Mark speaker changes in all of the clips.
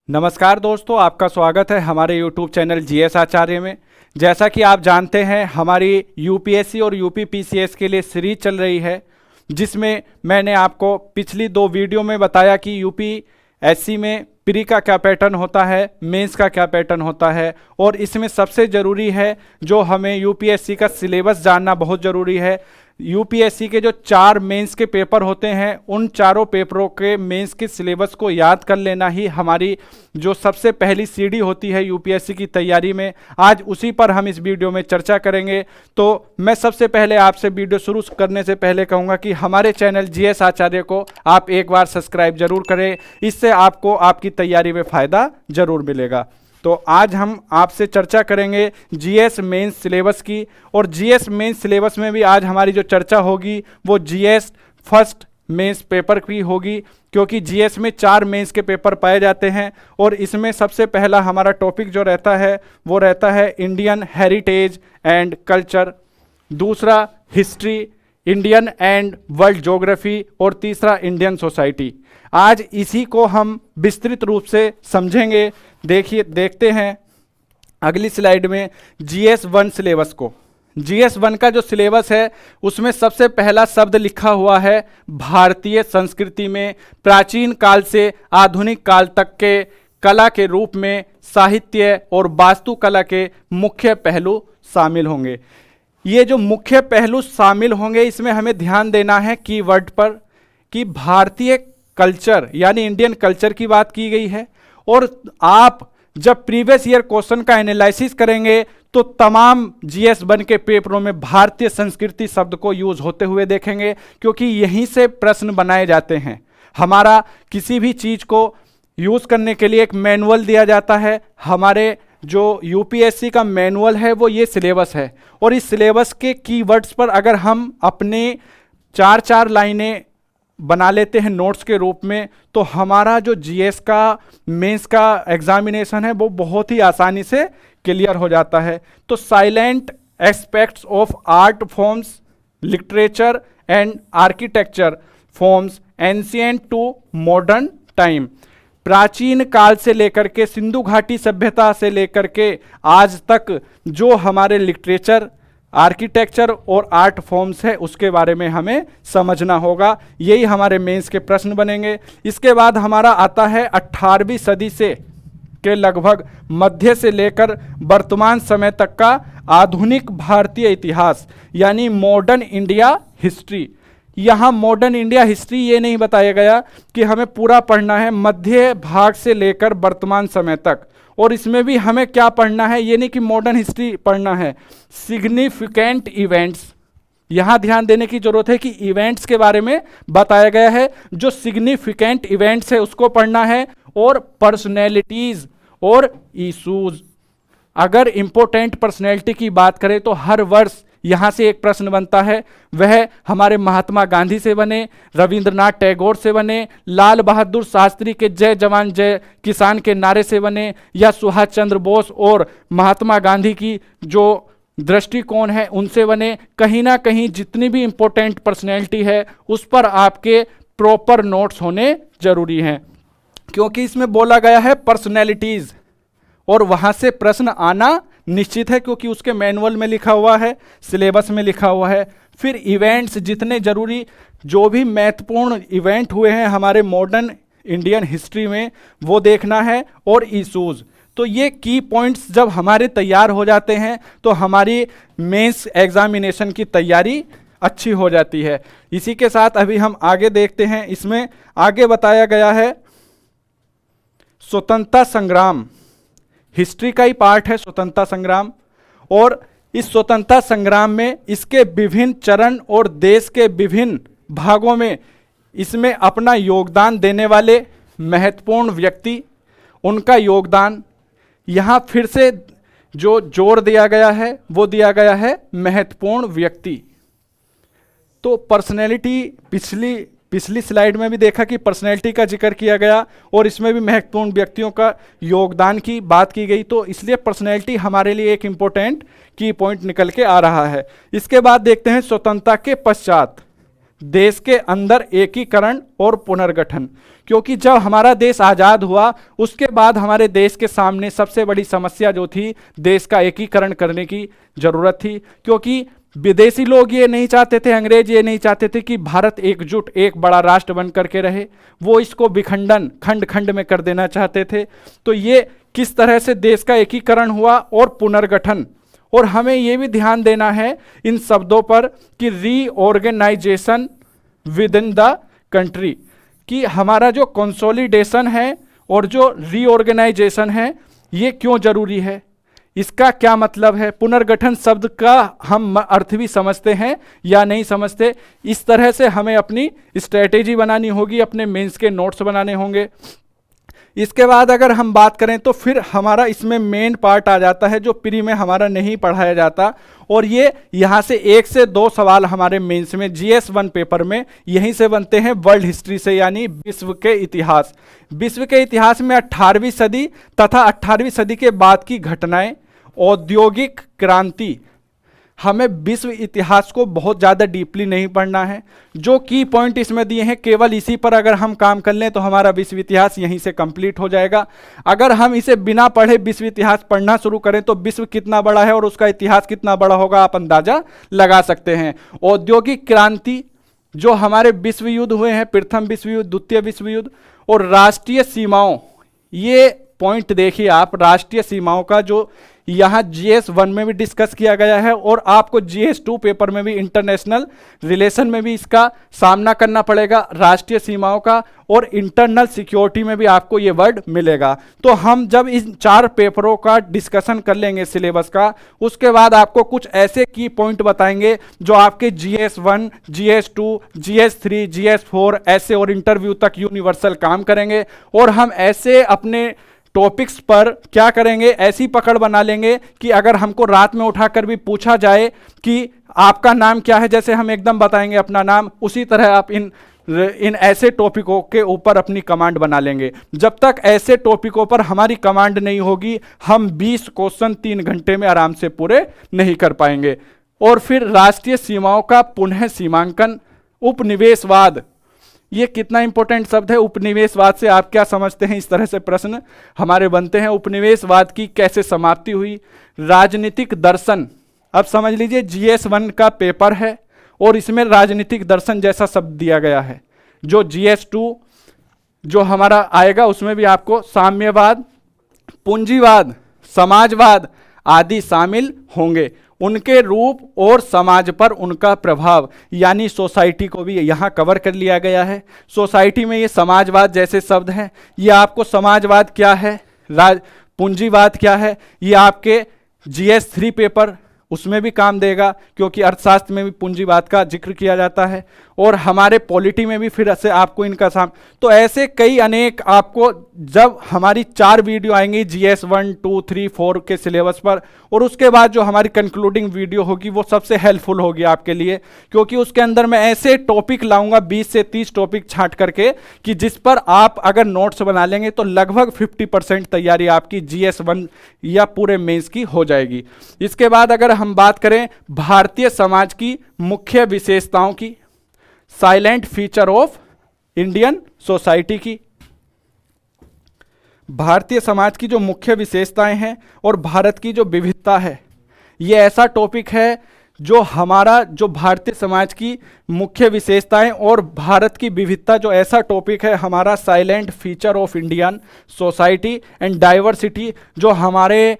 Speaker 1: नमस्कार दोस्तों, आपका स्वागत है हमारे यूट्यूब चैनल जीएस आचार्य में। जैसा कि आप जानते हैं, हमारी यूपीएससी और यूपी पीसीएस के लिए सीरीज चल रही है, जिसमें मैंने आपको पिछली 2 वीडियो में बताया कि यूपीएससी में प्री का क्या पैटर्न होता है, मेंस का क्या पैटर्न होता है, और इसमें सबसे ज़रूरी है जो हमें यूपीएससी का सिलेबस जानना बहुत ज़रूरी है। यूपीएससी के जो 4 मेंस के पेपर होते हैं, उन चारों पेपरों के मेंस के सिलेबस को याद कर लेना ही हमारी जो सबसे पहली सीढ़ी होती है यूपीएससी की तैयारी में। आज उसी पर हम इस वीडियो में चर्चा करेंगे। तो मैं सबसे पहले आपसे वीडियो शुरू करने से पहले कहूँगा कि हमारे चैनल जीएस आचार्य को आप एक बार सब्सक्राइब जरूर करें, इससे आपको आपकी तैयारी में फ़ायदा जरूर मिलेगा। तो आज हम आपसे चर्चा करेंगे जीएस मेंस सिलेबस की, और जीएस मेंस सिलेबस में भी आज हमारी जो चर्चा होगी वो जीएस फर्स्ट मेंस पेपर की होगी, क्योंकि जीएस में 4 मेंस के पेपर पाए जाते हैं। और इसमें सबसे पहला हमारा टॉपिक जो रहता है वो रहता है इंडियन हेरिटेज एंड कल्चर, दूसरा history, Indian and world geography, और तीसरा इंडियन सोसाइटी। आज इसी को हम विस्तृत रूप से समझेंगे। देखते हैं अगली स्लाइड में जीएस 1 सिलेबस को। जीएस 1 का जो सिलेबस है उसमें सबसे पहला शब्द लिखा हुआ है भारतीय संस्कृति में प्राचीन काल से आधुनिक काल तक के कला के रूप में साहित्य और वास्तुकला के मुख्य पहलू शामिल होंगे। ये जो मुख्य पहलू शामिल होंगे, इसमें हमें ध्यान देना है कीवर्ड पर कि भारतीय कल्चर यानी इंडियन कल्चर की बात की गई है। और आप जब प्रीवियस ईयर क्वेश्चन का एनालिसिस करेंगे तो तमाम जीएस 1 के पेपरों में भारतीय संस्कृति शब्द को यूज होते हुए देखेंगे, क्योंकि यहीं से प्रश्न बनाए जाते हैं। हमारा किसी भी चीज को यूज करने के लिए एक मैनुअल दिया जाता है। हमारे जो यूपीएससी का मैनुअल है वो ये सिलेबस है, और इस सिलेबस के कीवर्ड्स पर अगर हम अपने 4-4 लाइनें बना लेते हैं नोट्स के रूप में, तो हमारा जो जीएस का मेंस का एग्जामिनेशन है वो बहुत ही आसानी से क्लियर हो जाता है। तो silent aspects of art forms, literature and architecture forms ancient to modern time, प्राचीन काल से लेकर के सिंधु घाटी सभ्यता से लेकर के आज तक जो हमारे लिटरेचर, आर्किटेक्चर और आर्ट फॉर्म्स है उसके बारे में हमें समझना होगा। यही हमारे मेंस के प्रश्न बनेंगे। इसके बाद हमारा आता है 18वीं सदी से के लगभग मध्य से लेकर वर्तमान समय तक का आधुनिक भारतीय इतिहास यानी मॉडर्न इंडिया हिस्ट्री। यहाँ मॉडर्न इंडिया हिस्ट्री ये नहीं बताया गया कि हमें पूरा पढ़ना है, मध्य भाग से लेकर वर्तमान समय तक। और इसमें भी हमें क्या पढ़ना है, ये नहीं कि मॉडर्न हिस्ट्री पढ़ना है, सिग्निफिकेंट इवेंट्स। यहाँ ध्यान देने की जरूरत है कि इवेंट्स के बारे में बताया गया है। जो सिग्निफिकेंट इवेंट्स है उसको पढ़ना है, और पर्सनैलिटीज और इशूज। अगर इंपॉर्टेंट पर्सनैलिटी की बात करें तो हर वर्ष यहाँ से एक प्रश्न बनता है, वह हमारे महात्मा गांधी से बने, रविंद्रनाथ टैगोर से बने, लाल बहादुर शास्त्री के जय जवान जय किसान के नारे से बने, या सुभाष चंद्र बोस और महात्मा गांधी की जो दृष्टिकोण है उनसे बने। कहीं ना कहीं जितनी भी इंपॉर्टेंट पर्सनैलिटी है उस पर आपके प्रॉपर नोट्स होने जरूरी हैं, क्योंकि इसमें बोला गया है पर्सनैलिटीज, और वहाँ से प्रश्न आना निश्चित है, क्योंकि उसके मैनुअल में लिखा हुआ है, सिलेबस में लिखा हुआ है। फिर इवेंट्स, जितने जरूरी जो भी महत्वपूर्ण इवेंट हुए हैं हमारे मॉडर्न इंडियन हिस्ट्री में वो देखना है, और इशूज़। तो ये की पॉइंट्स जब हमारे तैयार हो जाते हैं तो हमारी मेंस एग्जामिनेशन की तैयारी अच्छी हो जाती है। इसी के साथ अभी हम आगे देखते हैं। इसमें आगे बताया गया है स्वतंत्रता संग्राम, हिस्ट्री का ही पार्ट है स्वतंत्रता संग्राम। और इस स्वतंत्रता संग्राम में इसके विभिन्न चरण और देश के विभिन्न भागों में इसमें अपना योगदान देने वाले महत्वपूर्ण व्यक्ति, उनका योगदान, यहाँ फिर से जो जोर दिया गया है वो दिया गया है महत्वपूर्ण व्यक्ति। तो पर्सनैलिटी पिछली स्लाइड में भी देखा कि पर्सनैलिटी का जिक्र किया गया, और इसमें भी महत्वपूर्ण व्यक्तियों का योगदान की बात की गई। तो इसलिए पर्सनैलिटी हमारे लिए एक इम्पोर्टेंट की पॉइंट निकल के आ रहा है। इसके बाद देखते हैं स्वतंत्रता के पश्चात। देश के अंदर एकीकरण और पुनर्गठन। क्योंकि जब हमारा देश आज़ाद हुआ उसके बाद हमारे देश के सामने सबसे बड़ी समस्या जो थी, देश का एकीकरण करने की ज़रूरत थी। क्योंकि विदेशी लोग ये नहीं चाहते थे, अंग्रेज ये नहीं चाहते थे कि भारत एकजुट एक बड़ा राष्ट्र बन करके रहे, वो इसको विखंडन खंड खंड में कर देना चाहते थे। तो ये किस तरह से देश का एकीकरण हुआ और पुनर्गठन। और हमें ये भी ध्यान देना है इन शब्दों पर कि reorganisation within the country, कि हमारा जो कंसोलिडेशन है और जो रीऑर्गेनाइजेशन है ये क्यों जरूरी है, इसका क्या मतलब है, पुनर्गठन शब्द का हम अर्थ भी समझते हैं या नहीं समझते। इस तरह से हमें अपनी स्ट्रेटेजी बनानी होगी, अपने मेंस के नोट्स बनाने होंगे। इसके बाद अगर हम बात करें तो फिर हमारा इसमें मेन पार्ट आ जाता है जो प्री में हमारा नहीं पढ़ाया जाता, और ये यहाँ से 1 से 2 सवाल हमारे मेंस में GS1 पेपर में यहीं से बनते हैं, वर्ल्ड हिस्ट्री से, यानी विश्व के इतिहास। विश्व के इतिहास में 18वीं सदी तथा 18वीं सदी के बाद की घटनाएं, औद्योगिक क्रांति, हमें विश्व इतिहास को बहुत ज़्यादा डीपली नहीं पढ़ना है। जो की पॉइंट इसमें दिए हैं केवल इसी पर अगर हम काम कर लें तो हमारा विश्व इतिहास यहीं से कंप्लीट हो जाएगा। अगर हम इसे बिना पढ़े विश्व इतिहास पढ़ना शुरू करें तो विश्व कितना बड़ा है और उसका इतिहास कितना बड़ा होगा आप अंदाजा लगा सकते हैं। औद्योगिक क्रांति, जो हमारे विश्व युद्ध हुए हैं, प्रथम विश्व युद्ध, द्वितीय विश्व युद्ध, और राष्ट्रीय सीमाओं, ये पॉइंट देखिए आप, राष्ट्रीय सीमाओं का जो यहाँ GS1 में भी डिस्कस किया गया है और आपको GS2 पेपर में भी, इंटरनेशनल रिलेशन में भी इसका सामना करना पड़ेगा, राष्ट्रीय सीमाओं का, और इंटरनल सिक्योरिटी में भी आपको ये वर्ड मिलेगा। तो हम जब इन 4 पेपरों का डिस्कशन कर लेंगे सिलेबस का, उसके बाद आपको कुछ ऐसे की पॉइंट बताएंगे जो आपके GS1, GS2, GS3, GS4 ऐसे और इंटरव्यू तक यूनिवर्सल काम करेंगे। और हम ऐसे अपने टॉपिक्स पर क्या करेंगे, ऐसी पकड़ बना लेंगे कि अगर हमको रात में उठाकर भी पूछा जाए कि आपका नाम क्या है, जैसे हम एकदम बताएंगे अपना नाम, उसी तरह आप इन ऐसे टॉपिकों के ऊपर अपनी कमांड बना लेंगे। जब तक ऐसे टॉपिकों पर हमारी कमांड नहीं होगी हम 20 क्वेश्चन 3 घंटे में आराम से पूरे नहीं कर पाएंगे। और फिर राष्ट्रीय सीमाओं का पुनः सीमांकन, उपनिवेशवाद, ये कितना इंपॉर्टेंट शब्द है। उपनिवेशवाद से आप क्या समझते हैं, इस तरह से प्रश्न हमारे बनते हैं। उपनिवेशवाद की कैसे समाप्ति हुई। राजनीतिक दर्शन, अब समझ लीजिए GS1 का पेपर है और इसमें राजनीतिक दर्शन जैसा शब्द दिया गया है। जो GS2 जो हमारा आएगा उसमें भी आपको साम्यवाद, पूंजीवाद, समाजवाद आदि शामिल होंगे। उनके रूप और समाज पर उनका प्रभाव, यानी सोसाइटी को भी यहाँ कवर कर लिया गया है। सोसाइटी में ये समाजवाद जैसे शब्द हैं, ये आपको समाजवाद क्या है, पूंजीवाद क्या है, ये आपके GS3 पेपर उसमें भी काम देगा, क्योंकि अर्थशास्त्र में भी पूंजीवाद का जिक्र किया जाता है। और हमारे पॉलिटी में भी फिर से आपको इनका तो ऐसे कई अनेक आपको, जब हमारी 4 वीडियो आएंगी GS1, 2, 3, 4 के सिलेबस पर, और उसके बाद जो हमारी कंक्लूडिंग वीडियो होगी वो सबसे हेल्पफुल होगी आपके लिए, क्योंकि उसके अंदर मैं ऐसे टॉपिक लाऊंगा 20 से 30 टॉपिक छांट करके कि जिस पर आप अगर नोट्स बना लेंगे तो लगभग 50% तैयारी आपकी GS1 या पूरे मेंस की हो जाएगी। इसके बाद अगर हम बात करें भारतीय समाज की मुख्य विशेषताओं की, silent feature of Indian society की, भारतीय समाज की जो मुख्य विशेषताएं हैं और भारत की जो विविधता है, ये ऐसा टॉपिक है जो हमारा, जो भारतीय समाज की मुख्य विशेषताएं और भारत की विविधता, जो ऐसा टॉपिक है हमारा silent feature of Indian society and diversity, जो हमारे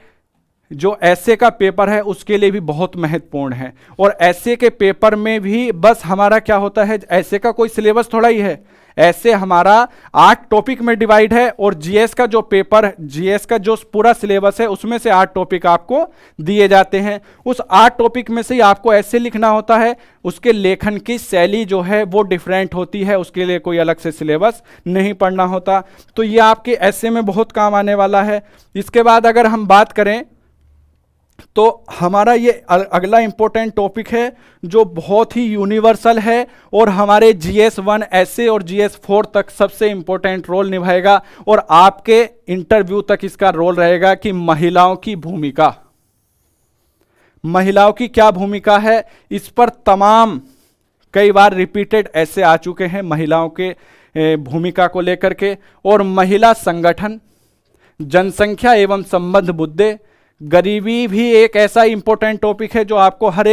Speaker 1: जो ऐसे का पेपर है उसके लिए भी बहुत महत्वपूर्ण है। और ऐसे के पेपर में भी बस हमारा क्या होता है, ऐसे का कोई सिलेबस थोड़ा ही है, ऐसे हमारा 8 टॉपिक में डिवाइड है, और GS का जो पेपर, GS का जो पूरा सिलेबस है उसमें से 8 टॉपिक आपको दिए जाते हैं। उस 8 टॉपिक में से ही आपको ऐसे लिखना होता है, उसके लेखन की शैली जो है वो डिफरेंट होती है, उसके लिए कोई अलग से सिलेबस नहीं पढ़ना होता। तो ये आपके ऐसे में बहुत काम आने वाला है। इसके बाद अगर हम बात करें तो हमारा ये अगला इंपॉर्टेंट टॉपिक है जो बहुत ही यूनिवर्सल है और हमारे GS1 ऐसे और GS4 तक सबसे इंपॉर्टेंट रोल निभाएगा, और आपके इंटरव्यू तक इसका रोल रहेगा कि महिलाओं की भूमिका, महिलाओं की क्या भूमिका है, इस पर तमाम कई बार रिपीटेड ऐसे आ चुके हैं महिलाओं के भूमिका को लेकर के। और महिला संगठन, जनसंख्या एवं संबंध मुद्दे, गरीबी भी एक ऐसा इंपॉर्टेंट टॉपिक है जो आपको हर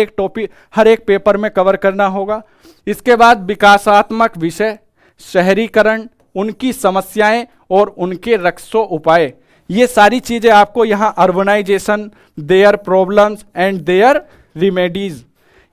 Speaker 1: एक पेपर में कवर करना होगा। इसके बाद विकासात्मक विषय, शहरीकरण, उनकी समस्याएं और उनके रक्षो उपाय, ये सारी चीजें आपको यहाँ urbanisation, their problems and their remedies,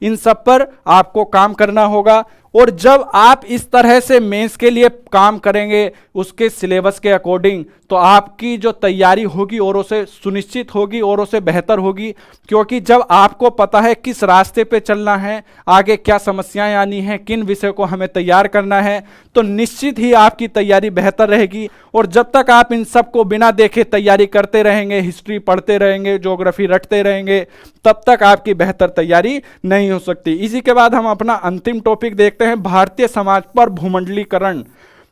Speaker 1: इन सब पर आपको काम करना होगा। और जब आप इस तरह से मेंस के लिए काम करेंगे उसके सिलेबस के अकॉर्डिंग, तो आपकी जो तैयारी होगी और उसे सुनिश्चित होगी और उसे बेहतर होगी। क्योंकि जब आपको पता है किस रास्ते पे चलना है, आगे क्या समस्याएं आनी हैं, किन विषय को हमें तैयार करना है, तो निश्चित ही आपकी तैयारी बेहतर रहेगी। और जब तक आप इन सब को बिना देखे तैयारी करते रहेंगे, हिस्ट्री पढ़ते रहेंगे, ज्योग्राफी रटते रहेंगे, तब तक आपकी बेहतर तैयारी नहीं हो सकती। इसी के बाद हम अपना अंतिम टॉपिक देखते हैं, भारतीय समाज पर भूमंडलीकरण।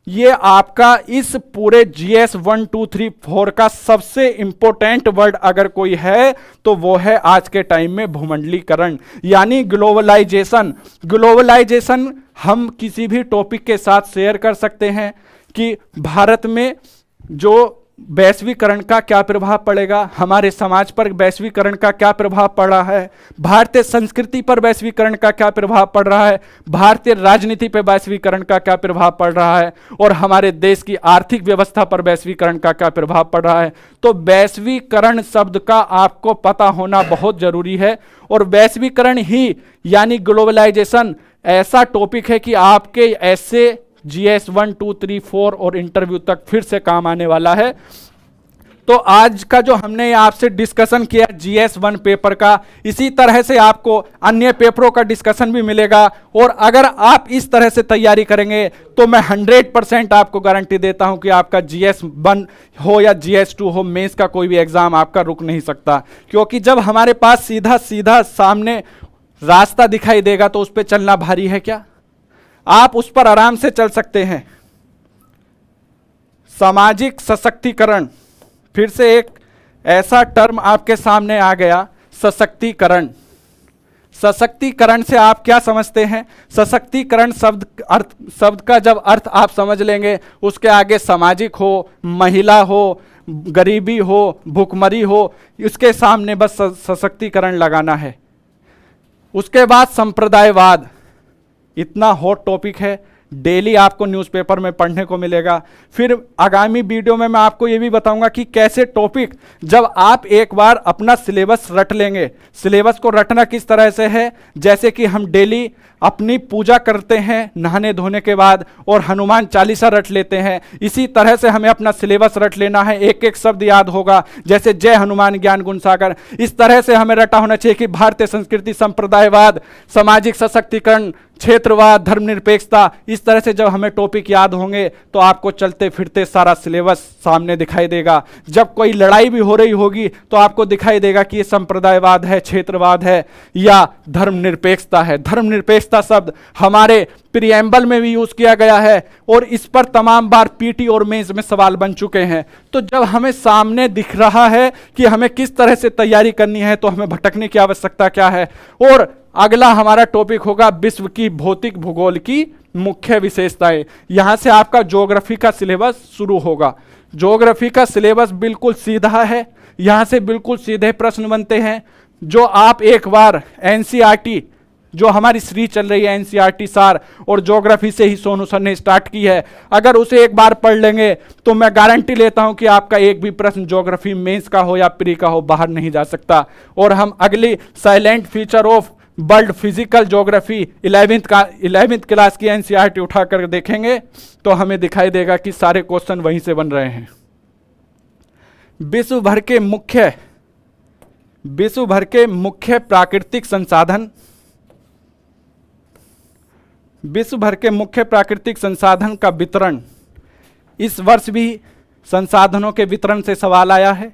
Speaker 1: ये आपका इस पूरे GS 1 2 3 4 का सबसे इंपॉर्टेंट वर्ड अगर कोई है तो वो है आज के टाइम में भूमंडलीकरण, यानी ग्लोबलाइजेशन। ग्लोबलाइजेशन हम किसी भी टॉपिक के साथ शेयर कर सकते हैं कि भारत में जो वैश्वीकरण का क्या प्रभाव पड़ेगा, हमारे समाज पर वैश्वीकरण का क्या प्रभाव पड़ रहा है, भारतीय संस्कृति पर वैश्वीकरण का क्या प्रभाव पड़ रहा है, भारतीय राजनीति पर वैश्वीकरण का क्या प्रभाव पड़ रहा है, और हमारे देश की आर्थिक व्यवस्था पर वैश्वीकरण का क्या प्रभाव पड़ रहा है। तो वैश्वीकरण शब्द का आपको पता होना बहुत जरूरी है। और वैश्वीकरण ही यानी ग्लोबलाइजेशन ऐसा टॉपिक है कि आपके ऐसे GS 1 2 3 4 और इंटरव्यू तक फिर से काम आने वाला है। तो आज का जो हमने आपसे डिस्कशन किया GS 1 पेपर का, इसी तरह से आपको अन्य पेपरों का डिस्कशन भी मिलेगा। और अगर आप इस तरह से तैयारी करेंगे तो मैं 100% आपको गारंटी देता हूं कि आपका GS 1 हो या GS 2 हो, मेंस का कोई भी एग्जाम आपका रुक नहीं सकता। क्योंकि जब हमारे पास सीधा सीधा सामने रास्ता दिखाई देगा तो उस पर चलना भारी है क्या? आप उस पर आराम से चल सकते हैं। सामाजिक सशक्तिकरण, फिर से एक ऐसा टर्म आपके सामने आ गया, सशक्तिकरण। सशक्तिकरण से आप क्या समझते हैं? सशक्तिकरण शब्द का जब अर्थ आप समझ लेंगे, उसके आगे सामाजिक हो, महिला हो, गरीबी हो, भुखमरी हो, इसके सामने बस सशक्तिकरण लगाना है। उसके बाद संप्रदायवाद, इतना हॉट टॉपिक है, डेली आपको न्यूज़पेपर में पढ़ने को मिलेगा। फिर आगामी वीडियो में मैं आपको ये भी बताऊंगा कि कैसे टॉपिक, जब आप एक बार अपना सिलेबस रट लेंगे, सिलेबस को रटना किस तरह से है, जैसे कि हम डेली अपनी पूजा करते हैं नहाने धोने के बाद और हनुमान चालीसा रट लेते हैं, इसी तरह से हमें अपना सिलेबस रट लेना है। एक एक शब्द याद होगा, जैसे जय हनुमान ज्ञान गुण सागर, इस तरह से हमें रटा होना चाहिए कि भारतीय संस्कृति, संप्रदायवाद, सामाजिक सशक्तिकरण, क्षेत्रवाद, धर्मनिरपेक्षता, इस तरह से जब हमें टॉपिक याद होंगे तो आपको चलते फिरते सारा सिलेबस सामने दिखाई देगा। जब कोई लड़ाई भी हो रही होगी तो आपको दिखाई देगा कि ये संप्रदायवाद है, क्षेत्रवाद है या धर्मनिरपेक्षता है। धर्मनिरपेक्षता शब्द हमारे प्रीएम्बल में भी यूज किया गया है और इस पर तमाम बार पीटी और मेंस में सवाल बन चुके हैं। तो जब हमें सामने दिख रहा है कि हमें किस तरह से तैयारी करनी है तो हमें भटकने की आवश्यकता क्या है। और अगला हमारा टॉपिक होगा विश्व की भौतिक भूगोल की मुख्य विशेषताएं। यहां से आपका ज्योग्राफी का सिलेबस शुरू होगा। ज्योग्राफी का सिलेबस बिल्कुल सीधा है, यहां से बिल्कुल सीधे प्रश्न बनते हैं जो आप एक बार एनसीईआरटी, जो हमारी सीरीज चल रही है एनसीईआरटी सार और ज्योग्राफी से ही सोनू सर ने स्टार्ट की है, अगर उसे एक बार पढ़ लेंगे तो मैं गारंटी लेता हूं कि आपका एक भी प्रश्न ज्योग्राफी मेंस का हो या प्री का हो बाहर नहीं जा सकता। और हम अगली silent feature of world physical geography 11th class की एनसीईआरटी उठाकर देखेंगे तो हमें दिखाई देगा कि सारे क्वेश्चन वहीं से बन रहे हैं। विश्व भर के मुख्य प्राकृतिक संसाधन, विश्व भर के मुख्य प्राकृतिक संसाधन का वितरण, इस वर्ष भी संसाधनों के वितरण से सवाल आया है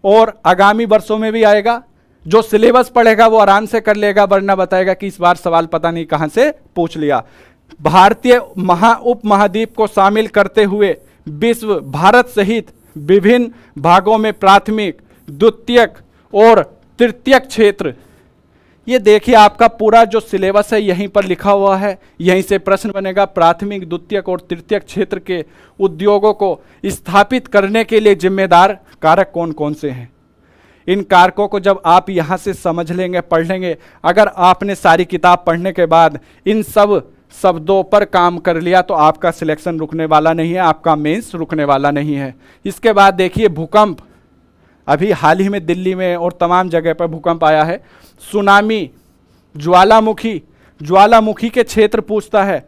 Speaker 1: और आगामी वर्षों में भी आएगा। जो सिलेबस पढ़ेगा वो आराम से कर लेगा, वरना बताएगा कि इस बार सवाल पता नहीं कहां से पूछ लिया। भारतीय उपमहाद्वीप को शामिल करते हुए विश्व, भारत सहित विभिन्न भागों में प्राथमिक, द्वितीयक और तृतीयक क्षेत्र, ये देखिए आपका पूरा जो सिलेबस है यहीं पर लिखा हुआ है, यहीं से प्रश्न बनेगा। प्राथमिक, द्वितीयक और तृतीयक क्षेत्र के उद्योगों को स्थापित करने के लिए जिम्मेदार कारक कौन कौन से हैं। इन कारकों को जब आप यहाँ से समझ लेंगे, पढ़ लेंगे, अगर आपने सारी किताब पढ़ने के बाद इन सब शब्दों पर काम कर लिया तो आपका सिलेक्शन रुकने वाला नहीं है, आपका मेंस रुकने वाला नहीं है। इसके बाद देखिए भूकंप, अभी हाल ही में दिल्ली में और तमाम जगह पर भूकंप आया है। सुनामी, ज्वालामुखी, ज्वालामुखी के क्षेत्र पूछता है,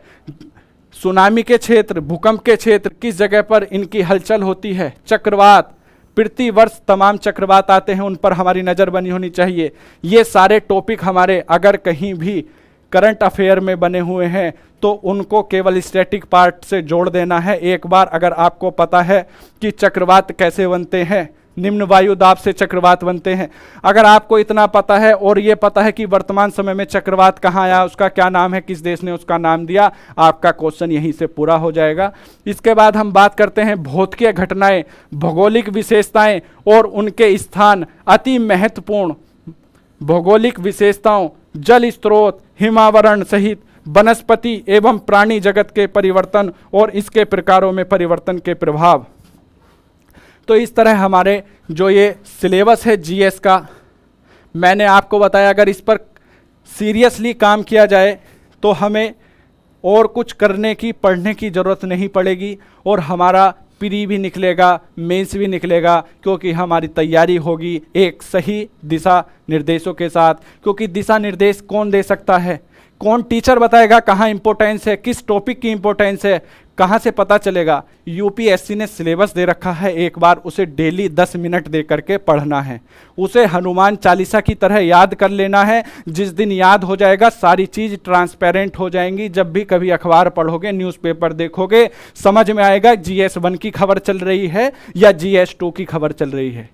Speaker 1: सुनामी के क्षेत्र, भूकंप के क्षेत्र किस जगह पर इनकी हलचल होती है। चक्रवात, प्रति वर्ष तमाम चक्रवात आते हैं, उन पर हमारी नज़र बनी होनी चाहिए। ये सारे टॉपिक हमारे अगर कहीं भी करंट अफेयर में बने हुए हैं तो उनको केवल स्टैटिक पार्ट से जोड़ देना है। एक बार अगर आपको पता है कि चक्रवात कैसे बनते हैं, निम्न वायु दाब से चक्रवात बनते हैं, अगर आपको इतना पता है और ये पता है कि वर्तमान समय में चक्रवात कहाँ आया, उसका क्या नाम है, किस देश ने उसका नाम दिया, आपका क्वेश्चन यहीं से पूरा हो जाएगा। इसके बाद हम बात करते हैं भौतिकीय घटनाएं, भौगोलिक विशेषताएं और उनके स्थान। अति महत्वपूर्ण भौगोलिक विशेषताओं, जल स्रोत, हिमावरण सहित वनस्पति एवं प्राणी जगत के परिवर्तन और इसके प्रकारों में परिवर्तन के प्रभाव। तो इस तरह हमारे जो ये सिलेबस है जीएस का, मैंने आपको बताया, अगर इस पर सीरियसली काम किया जाए तो हमें और कुछ करने की, पढ़ने की ज़रूरत नहीं पड़ेगी और हमारा प्री भी निकलेगा, मेंस भी निकलेगा, क्योंकि हमारी तैयारी होगी एक सही दिशा निर्देशों के साथ। क्योंकि दिशा निर्देश कौन दे सकता है, कौन टीचर बताएगा कहाँ इंपॉर्टेंस है, किस टॉपिक की इंपॉर्टेंस है, कहाँ से पता चलेगा। यूपीएससी ने सिलेबस दे रखा है, एक बार उसे डेली 10 मिनट दे करके पढ़ना है, उसे हनुमान चालीसा की तरह याद कर लेना है। जिस दिन याद हो जाएगा सारी चीज़ ट्रांसपेरेंट हो जाएंगी। जब भी कभी अखबार पढ़ोगे, न्यूज़पेपर देखोगे, समझ में आएगा GS 1 की खबर चल रही है या GS 2 की खबर चल रही है।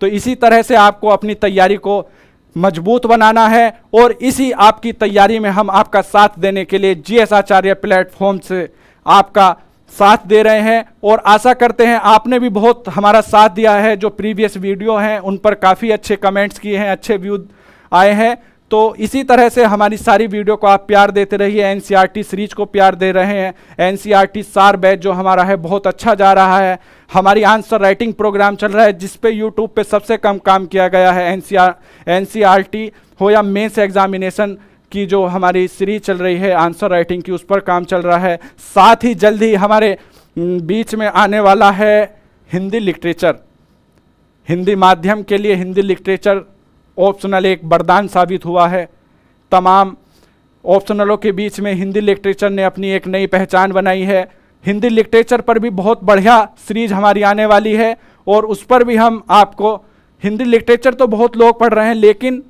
Speaker 1: तो इसी तरह से आपको अपनी तैयारी को मजबूत बनाना है और इसी आपकी तैयारी में हम आपका साथ देने के लिए GS आचार्य प्लेटफॉर्म से आपका साथ दे रहे हैं और आशा करते हैं आपने भी बहुत हमारा साथ दिया है। जो प्रीवियस वीडियो हैं उन पर काफ़ी अच्छे कमेंट्स किए हैं, अच्छे व्यू आए हैं। तो इसी तरह से हमारी सारी वीडियो को आप प्यार देते रहिए। एनसीईआरटी सीरीज को प्यार दे रहे हैं। एनसीईआरटी सार बैच जो हमारा है बहुत अच्छा जा रहा है। हमारी आंसर राइटिंग प्रोग्राम चल रहा है जिस पे यूट्यूब पे सबसे कम काम किया गया है। एनसीईआरटी हो या मेंस एग्जामिनेशन की जो हमारी सीरीज चल रही है आंसर राइटिंग की, उस पर काम चल रहा है। साथ ही जल्द ही हमारे बीच में आने वाला है हिंदी लिटरेचर। हिंदी माध्यम के लिए हिंदी लिटरेचर ऑप्शनल एक वरदान साबित हुआ है। तमाम ऑप्शनलों के बीच में हिंदी लिटरेचर ने अपनी एक नई पहचान बनाई है। हिंदी लिटरेचर पर भी बहुत बढ़िया सीरीज हमारी आने वाली है और उस पर भी हम आपको, हिंदी लिटरेचर तो बहुत लोग पढ़ रहे हैं लेकिन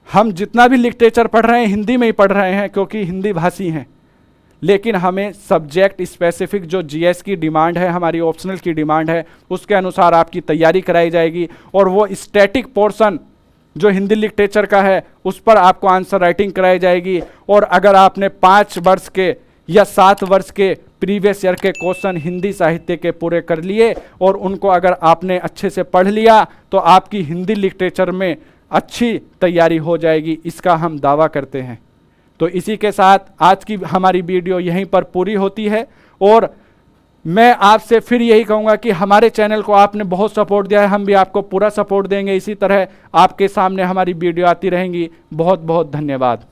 Speaker 1: हम जितना भी लिटरेचर पढ़ रहे हैं हिंदी में ही पढ़ रहे हैं क्योंकि हिंदी भाषी हैं। लेकिन हमें सब्जेक्ट स्पेसिफिक जो जीएस की डिमांड है, हमारी ऑप्शनल की डिमांड है, उसके अनुसार आपकी तैयारी कराई जाएगी और वो स्टैटिक पोर्शन जो हिंदी लिटरेचर का है उस पर आपको आंसर राइटिंग कराई जाएगी। और अगर आपने 5 वर्ष के या 7 वर्ष के प्रीवियस ईयर के क्वेश्चन हिंदी साहित्य के पूरे कर लिए और उनको अगर आपने अच्छे से पढ़ लिया तो आपकी हिंदी लिटरेचर में अच्छी तैयारी हो जाएगी, इसका हम दावा करते हैं। तो इसी के साथ आज की हमारी वीडियो यहीं पर पूरी होती है और मैं आपसे फिर यही कहूँगा कि हमारे चैनल को आपने बहुत सपोर्ट दिया है, हम भी आपको पूरा सपोर्ट देंगे। इसी तरह आपके सामने हमारी वीडियो आती रहेंगी। बहुत बहुत धन्यवाद।